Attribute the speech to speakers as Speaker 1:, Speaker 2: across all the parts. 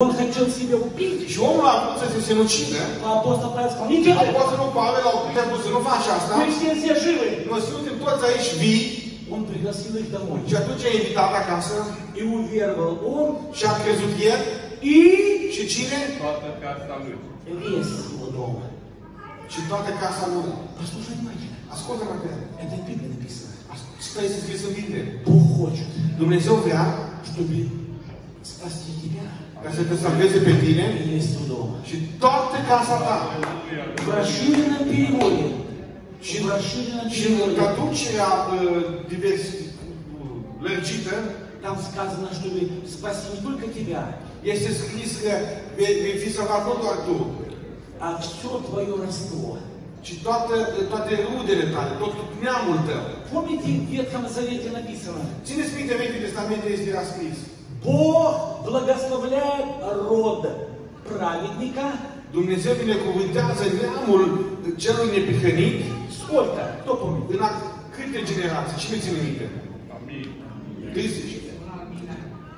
Speaker 1: Он хотел себя убить.
Speaker 2: Și omul a vrut să se sinucidă.
Speaker 1: Apostol Pavel spune, nici ele.
Speaker 2: Apostolul Pavel a spus să nu faci asta.
Speaker 1: Мы все живы.
Speaker 2: Noi suntem toți aici vii.
Speaker 1: Он пригласил их домой.
Speaker 2: Și atunci a invitat acasă.
Speaker 1: И уверовал он.
Speaker 2: Și a crezut el.
Speaker 1: И
Speaker 2: Și cine?
Speaker 3: Toată casa lui.
Speaker 1: Весь его дом.
Speaker 2: Și toată casa lui.
Speaker 1: Послушай внимательно.
Speaker 2: Ascultă-mă pe el.
Speaker 1: Это в Библии написано.
Speaker 2: Asta este scris în Biblie.
Speaker 1: Бог хочет,
Speaker 2: Dumnezeu vrea
Speaker 1: чтобы спасти тебя.
Speaker 2: ca să te salveze pe tine
Speaker 1: И весь твой дом.
Speaker 2: și toată casa ta.
Speaker 1: В расширенном переводе. Și в расширенном
Speaker 2: Și în
Speaker 1: переводе.
Speaker 2: traducerea lărgită,
Speaker 1: Там сказано, чтобы спасти не только тебя,
Speaker 2: este scris că vei fi salvat nu doar tu,
Speaker 1: а все твое родство.
Speaker 2: ci toate rudele tale, tot neamul tău.
Speaker 1: Помните, в Ветхом Завете написано,
Speaker 2: Țineți minte, Vechiul Testament era scris.
Speaker 1: Бог благословляет род праведника.
Speaker 2: Dumnezeu binecuvântează neamul celui neprihănit.
Speaker 1: Сколько? Кто помнит?
Speaker 2: În câte generații? Cine ține minte?
Speaker 3: Amin.
Speaker 2: 30.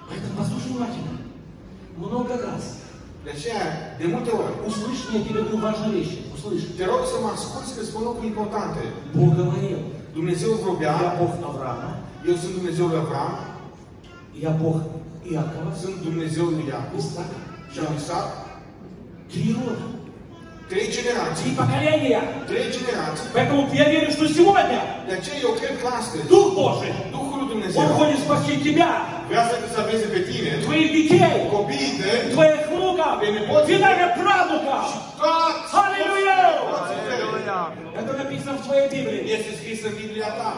Speaker 1: Поэтому послушай внимательно. Много раз.
Speaker 2: De aceea, de multe ori,
Speaker 1: Услышь, я тебе говорю важные вещи. Услышь.
Speaker 2: te rog să mă asculți că spun lucruri importante.
Speaker 1: Бог говорил,
Speaker 2: Dumnezeu vorbea,
Speaker 1: я Бог Авраама,
Speaker 2: eu sunt Dumnezeul Avram,
Speaker 1: я Бог Иакова,
Speaker 2: sunt Dumnezeul lui Iacov
Speaker 1: Исаака.
Speaker 2: și am Isaac.
Speaker 1: 3 рода.
Speaker 2: 3 generații.
Speaker 1: 3 поколения.
Speaker 2: 3 generații.
Speaker 1: Поэтому я верю, что сегодня
Speaker 2: De aceea eu cred că astăzi,
Speaker 1: Дух Божий,
Speaker 2: Duhul lui Dumnezeu
Speaker 1: Он хочет спасти тебя,
Speaker 2: vrea să te salveze pe tine,
Speaker 1: твоих детей,
Speaker 2: copiii tăi,
Speaker 1: твоих внуков, и даже правнуков.
Speaker 2: toți,
Speaker 1: Аллилуйя!
Speaker 2: toți tăi.
Speaker 1: Это написано в твоей Библии.
Speaker 2: Este scris în Biblia ta.